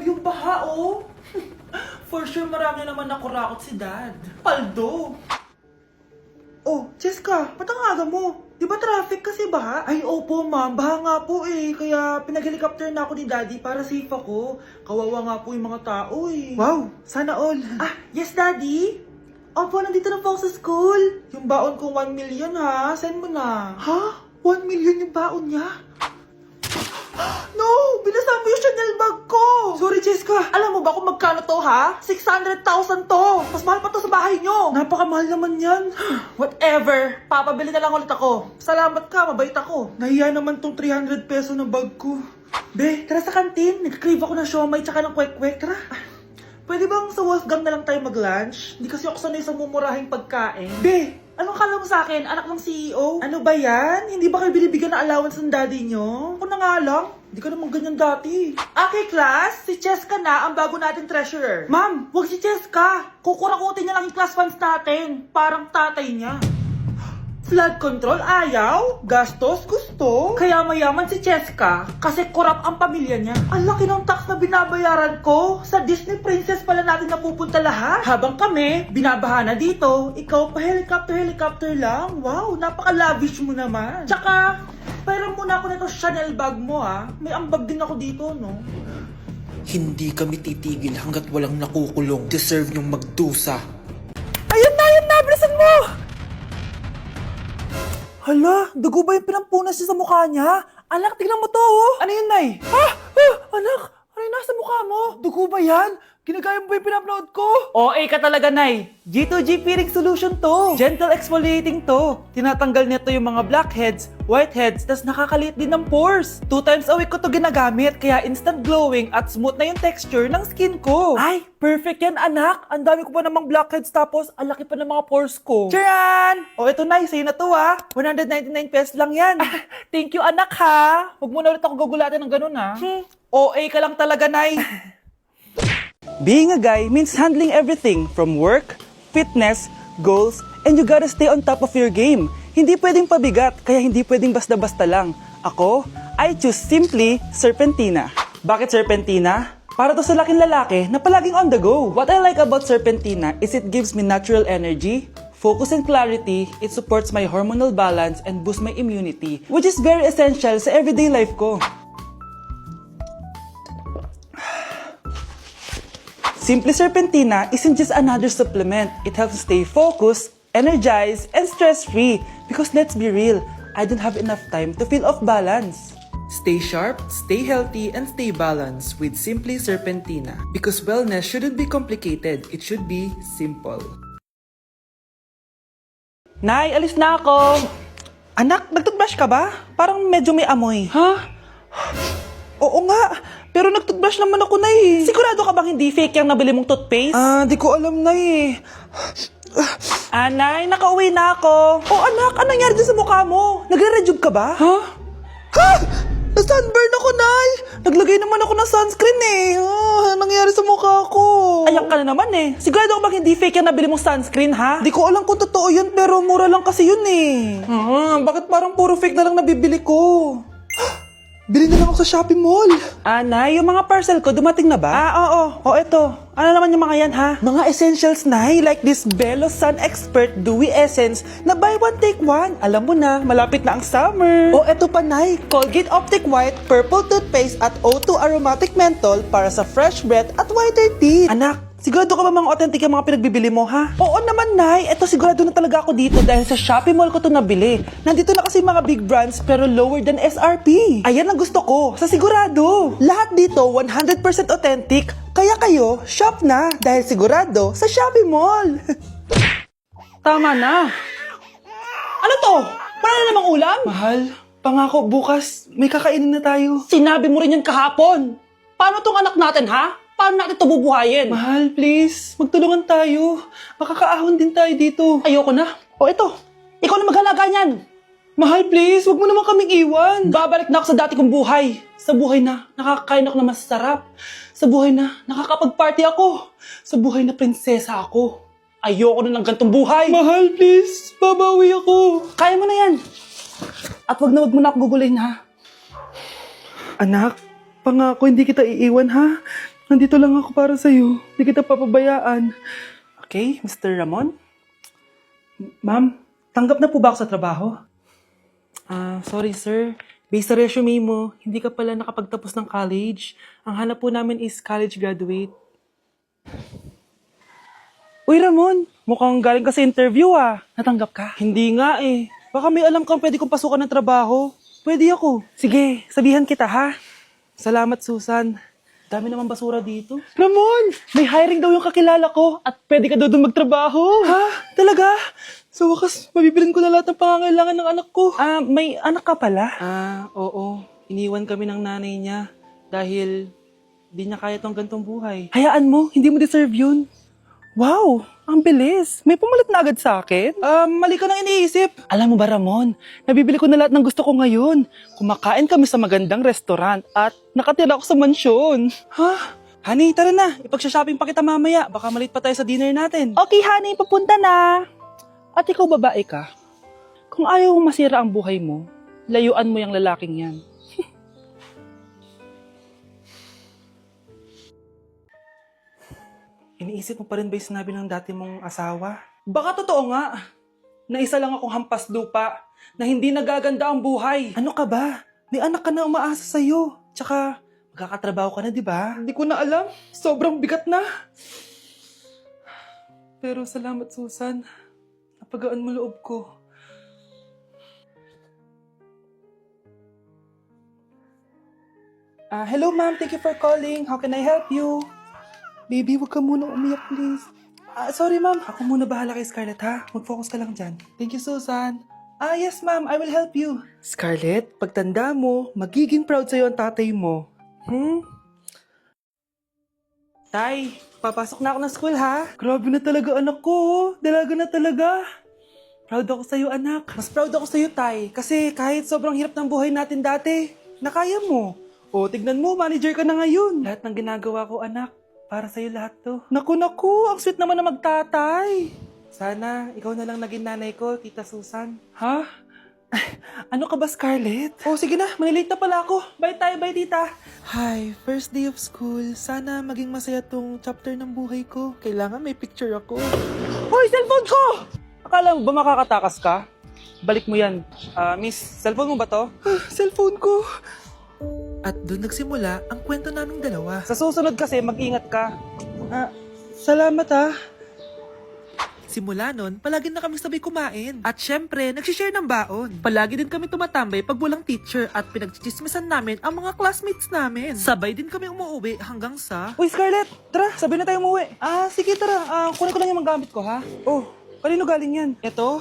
Grabe yung baha, oh. For sure, marami naman nakurakot si Dad. Paldo. Oh, Cheska, ba't ang aga mo? Di ba traffic kasi baha? Ay, opo ma'am, baha nga po eh. Kaya pinag-helicopter na ako ni Daddy para safe ako. Kawawa nga po yung mga tao eh. Wow, sana all. Ah, yes Daddy? Opo, nandito na po ako sa school. Yung baon ko 1 million ha, send mo na. Ha? 1 million yung baon niya? No! Binasa mo yung Chanel bag ko! Sorry, Cheska. Alam mo ba kung magkano to, ha? 600,000 to! Mas mahal pa to sa bahay nyo! Napakamahal naman yan. Whatever. Papabili na lang ulit ako. Salamat ka, mabait ako. Nahiya naman tong 300 peso ng bag ko. Be, tara sa kantin. Nag-crave ako ng siomay tsaka ng kwek-kwek. Tara. Pwede bang sa Wolfgang na lang tayo mag-lunch? Hindi kasi ako sanay sa mumurahing pagkain. Be, anong kala mo sa akin? Anak ng CEO? Ano ba yan? Hindi ba kayo binibigyan ng allowance ng daddy nyo? Ako na nga lang. Hindi ka naman ganyan dati. Okay, class. Si Cheska na ang bago nating treasurer. Ma'am, wag si Cheska. Kukurakutin niya lang yung class funds natin. Parang tatay niya. Flood control, ayaw. Gastos, gusto. Kaya mayaman si Cheska kasi korap ang pamilya niya. Ang laki ng tax na binabayaran ko. Sa Disney Princess pala natin napupunta lahat. Habang kami, binabaha na dito. Ikaw pa helicopter lang. Wow, napaka-lavish mo naman. Tsaka, pairam muna ako nito Chanel bag mo ha. May ambag din ako dito, no? Hindi kami titigil hanggat walang nakukulong. Deserve nyong magdusa. Ayun na, bilisan mo! Hala, dugo ba yung pinampunas niya sa mukha niya? Anak, tignan mo to, oh! Ano yun, Nay? Anak, ano yung nasa mukha mo? Dugo ba yan? Ginagaya mo ba yung pinupload ko? OA ka talaga, Nay. G2G peeling solution to. Gentle exfoliating to. Tinatanggal nito yung mga blackheads, whiteheads, tas nakakaliit din ng pores. 2 times a week ko to ginagamit, kaya instant glowing at smooth na yung texture ng skin ko. Ay, perfect yan, anak. Ang dami ko pa namang blackheads tapos ang laki pa ng mga pores ko. Charan! O ito, Nay, sa'yo na to, 199 pesos lang yan. Thank you, anak, ha. Huwag mo na ulit ako gugulatin ng ganun, ha. OA ka lang talaga, Nay. Being a guy means handling everything from work, fitness, goals, and you gotta stay on top of your game. Hindi pwedeng pabigat, kaya hindi pwedeng basta-basta lang. Ako, I choose simply Serpentina. Bakit Serpentina? Para to sa laking lalaki na palaging on the go. What I like about Serpentina is it gives me natural energy, focus and clarity, it supports my hormonal balance and boosts my immunity, which is very essential sa everyday life ko. Simply Serpentina isn't just another supplement. It helps stay focused, energized, and stress-free. Because let's be real, I don't have enough time to feel off balance. Stay sharp, stay healthy, and stay balanced with Simply Serpentina. Because wellness shouldn't be complicated, it should be simple. Nay, alis na ako. Anak, nag-toothbrush ka ba? Parang medyo may amoy. Ha? Oo nga, pero nag-toothbrush naman ako, Nay. Sigurado ka bang hindi fake yung nabili mong toothpaste? Di ko alam, Nay. Nay, nakauwi na ako. Oh, anak, anong nangyari dyan sa mukha mo? Nagre-rejuve ka ba? Ha? Ha? Na-sunburn ako, Nay! Naglagay naman ako ng sunscreen eh. Anong nangyari sa mukha ko? Ayak ka na naman eh. Sigurado ka bang hindi fake yung nabili mong sunscreen, ha? Di ko alam kung totoo yun, pero mura lang kasi yun eh. Bakit parang puro fake na lang nabibili ko? Bili na lang ako sa Shopee Mall. Nay, yung mga parcel ko dumating na ba? Oo. O eto, ano naman yung mga yan, ha? Mga essentials, Nay, like this Belo Sun Expert Dewy Essence na buy one take one. Alam mo na, malapit na ang summer. O eto pa, Nay, Colgate Optic White Purple Toothpaste at O2 Aromatic Menthol para sa fresh breath at whiter teeth. Anak, sigurado ka ba mga authentic yung mga pinagbibili mo, ha? Oo naman, Nay. Eto sigurado na talaga ako dito dahil sa Shopee Mall ko to nabili. Nandito na kasi mga big brands pero lower than SRP. Ayan ang gusto ko, sa sigurado. Lahat dito 100% authentic. Kaya kayo, shop na dahil sigurado sa Shopee Mall. Tama na. Ano to? Para na namang ulam? Mahal, pangako bukas may kakainin na tayo. Sinabi mo rin yan kahapon. Paano tong anak natin, ha? Paano natin ito bubuhayin? Mahal, please, magtulungan tayo. Makakaahon din tayo dito. Ayoko na. O ito, ikaw na maghalaga niyan. Mahal, please, wag mo naman kaming iwan. Babalik na ako sa dati kong buhay. Sa buhay na nakakain ako na masarap. Sa buhay na nakakapag-party ako. Sa buhay na prinsesa ako. Ayoko na ng gantong buhay. Mahal, please, babawi ako. Kaya mo na yan. At wag mo na ako gugulin, ha? Anak, pangako hindi kita iiwan, ha? Nandito lang ako para sa'yo. Hindi kita papabayaan. Okay, Mr. Ramon? Ma'am, tanggap na po ba ako sa trabaho? Sorry sir. Based sa resume mo, hindi ka pala nakapagtapos ng college. Ang hanap po namin is college graduate. Uy Ramon, mukhang galing ka sa interview ah. Natanggap ka? Hindi nga eh. Baka may alam kang pwede kong pasukan ng trabaho. Pwede ako. Sige, sabihan kita ha. Salamat Susan. Dami naman basura dito. Ramon, may hiring daw yung kakilala ko at pwede ka daw doon magtrabaho. Ha? Talaga? Sa wakas, mabibilin ko na lahat ng pangangailangan ng anak ko. May anak ka pala? Oo. Iniwan kami ng nanay niya dahil di niya kaya tong gantong buhay. Hayaan mo, hindi mo deserve yun. Wow, ang bilis. May pumalit na agad sa akin? Mali ka nang iniisip. Alam mo ba, Ramon, nabibili ko na lahat ng gusto ko ngayon. Kumakain kami sa magandang restaurant at nakatira ako sa mansyon. Ha? Honey, tara na. Ipag-shopping pa kita mamaya. Baka malit pa tayo sa dinner natin. Okay, honey, papunta na. At ikaw, babae ka. Kung ayaw mong masira ang buhay mo, layuan mo yung lalaking yan. Iniisip mo pa rin ba yung sinabi ng dati mong asawa? Baka totoo nga. Na isa lang akong hampas lupa, na hindi nagaganda ang buhay. Ano ka ba? May anak ka na umaasa sa'yo. Tsaka, magkakatrabaho ka na, di ba? Hindi ko na alam. Sobrang bigat na. Pero salamat, Susan. Napagaan mo loob ko. Hello, ma'am. Thank you for calling. How can I help you? Baby, huwag ka muna umiyak, please. Sorry, ma'am. Ako muna bahala kay Scarlett, ha? Mag-focus ka lang dyan. Thank you, Susan. Yes, ma'am. I will help you. Scarlett, pagtanda mo, magiging proud sa'yo ang tatay mo. Tay, papasok na ako ng school, ha? Grabe na talaga anak ko, oh. Dalaga na talaga. Proud ako sa'yo, anak. Mas proud ako sa'yo, Tay. Kasi kahit sobrang hirap ng buhay natin dati, nakaya mo. Tignan mo, manager ka na ngayon. Lahat ng ginagawa ko, anak, para sa'yo lahat to. Naku, ang sweet naman na magtatay. Sana, ikaw na lang naging nanay ko, Tita Susan. Ha? Ano ka ba, Scarlett? Sige na, manilate na pala ako. Bye tayo, bye tita. Hi, first day of school. Sana maging masaya tong chapter ng buhay ko. Kailangan may picture ako. Hoy, cellphone ko! Akala mo ba makakatakas ka? Balik mo yan. Miss, cellphone mo ba to? Cellphone ko. At doon nagsimula ang kwento naming dalawa. Sa susunod kasi, mag-ingat ka. Salamat ah. Simula nun, palagi na kami sabay kumain. At syempre, nagsishare ng baon. Palagi din kami tumatambay pag walang teacher at pinagchichismisan namin ang mga classmates namin. Sabay din kami umuwi hanggang sa... Uy, Scarlett! Tara, sabi na tayo umuwi. Sige, tara. Kunin ko lang yung mga gamit ko, ha? Kanino galing yan? Ito?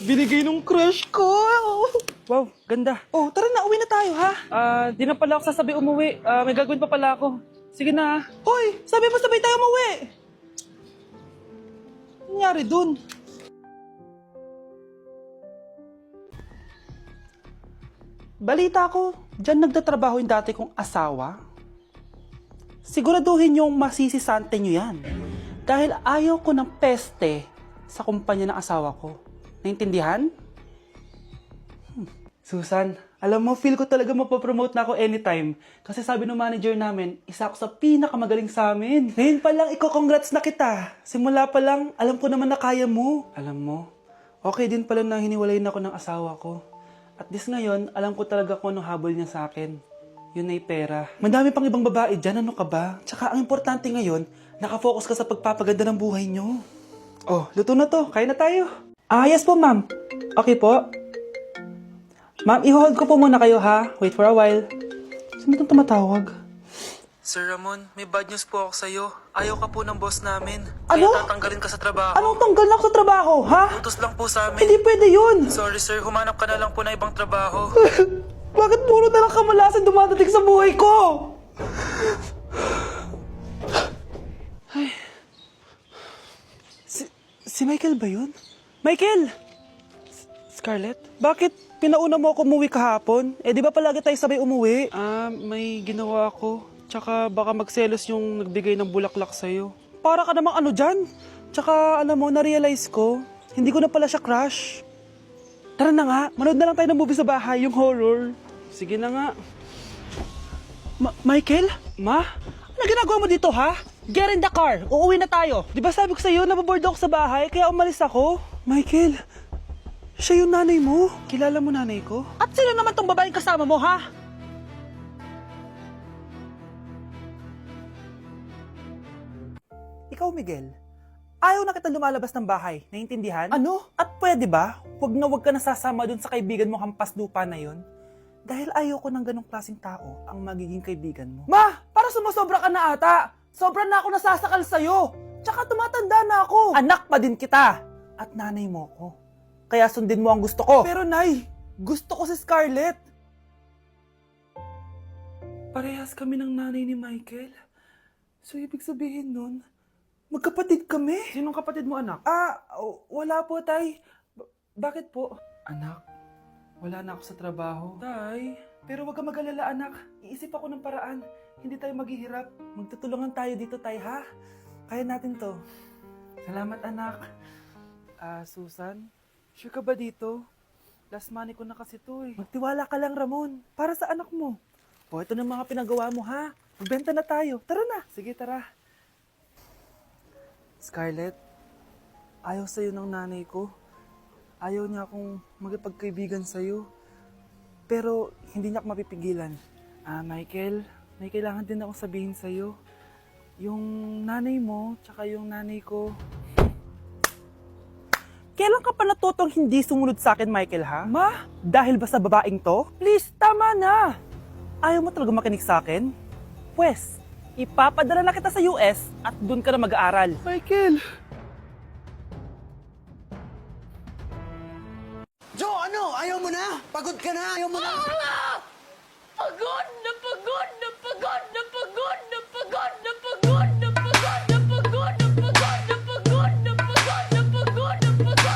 Binigay nung crush ko. Wow, ganda. Tara na, uwi na tayo, ha? Di na pala ako sasabi umuwi. May gagawin pa pala ako. Sige na. Hoy, sabi mo sabay tayo umuwi. Ano nangyari dun? Balita ko, dyan nagtatrabaho yung dati kong asawa. Siguraduhin yung masisisante nyo yan. Dahil ayaw ko ng peste sa kumpanya ng asawa ko. Naintindihan? Susan, alam mo, feel ko talaga mapopromote na ako anytime. Kasi sabi ng manager namin, isa ako sa pinakamagaling sa amin. Ngayon pa lang, congrats na kita. Simula pa lang, alam ko naman na kaya mo. Alam mo, okay din pala na hiniwalayin ako ng asawa ko. At this ngayon, alam ko talaga kung anong habol niya sa akin. Yun ay pera. Madami pang ibang babae dyan, ano ka ba? Tsaka ang importante ngayon, nakafocus ka sa pagpapaganda ng buhay nyo. Luto na to. Kaya na tayo. Yes po, ma'am. Okay po. Ma'am, i-hold ko po muna kayo, ha? Wait for a while. Sino itong tumatawag? Sir Ramon, may bad news po ako sa'yo. Ayaw ka po ng boss namin. Ano? Kaya tatanggalin ka sa trabaho. Anong tanggal na ako sa trabaho, ha? Utos lang po sa amin. Hindi pwede yun. Sorry sir, humanap ka na lang po na ibang trabaho. Bakit puro na lang kamalasan dumadating sa buhay ko? Ay. Si Michael ba yun? Michael! Scarlett? Bakit pinauna mo ako umuwi kahapon? Di ba palagi tayo sabay umuwi? May ginawa ako. Tsaka baka magselos yung nagbigay ng bulaklak sa'yo. Para ka namang ano dyan? Tsaka alam mo, na-realize ko, hindi ko na pala siya crush. Tara na nga, manood na lang tayo ng movie sa bahay, yung horror. Sige na nga. Michael? Ma? Ano ginagawa mo dito, ha? Get in the car. Uuwi na tayo. Di ba sabi ko sa'yo, nababoard ako sa bahay, kaya umalis ako? Michael, siya yung nanay mo. Kilala mo nanay ko? At sino naman tong babaeng kasama mo, ha? Ikaw, Miguel, ayaw na kita lumalabas ng bahay. Naiintindihan? Ano? At pwede ba? Huwag ka nasasama dun sa kaibigan mo hampas lupa na yon. Dahil ayaw ko ng ganong klaseng tao ang magiging kaibigan mo. Ma! Para sumusobra ka na ata! Sobra na ako nasasakal sa'yo! Tsaka tumatanda na ako! Anak pa din kita! At nanay mo ko. Kaya sundin mo ang gusto ko. Pero Nay, gusto ko si Scarlett. Parehas kami ng nanay ni Michael. So ibig sabihin nun, magkapatid kami? Sinong kapatid mo, anak? Wala po, Tay. Bakit po? Anak, wala na ako sa trabaho. Tay, pero wag ka mag-alala, anak. Iisip ako ng paraan. Hindi tayo maghihirap. Magtutulungan tayo dito, Tay, ha? Kaya natin to. Salamat, anak. Susan, sure ka ba dito? Last money ko na kasi to, eh. Magtiwala ka lang, Ramon. Para sa anak mo. O, ito na mga pinagawa mo, ha? Magbenta na tayo. Tara na. Sige, tara. Scarlett, ayaw sa'yo ng nanay ko. Ayaw niya akong magipagkaibigan sa'yo. Pero hindi niya ako mapipigilan. Michael, may kailangan din akong sabihin sa'yo. Yung nanay mo, tsaka yung nanay ko. Kailan ka pa natutong hindi sumunod sa akin, Michael, ha? Ma, dahil ba sa babaeng to? Please, tama na! Ayaw mo talaga makinig sa akin? Pwes, ipapadala na kita sa US at doon ka na mag-aaral. Michael! Joe, ano? Ayaw mo na? Pagod ka na? Ayaw mo na? Pagod na pagod na pagod na pagod na pagod na pagod na pagod na pagod na pagod na pagod na pagod na pagod na pagod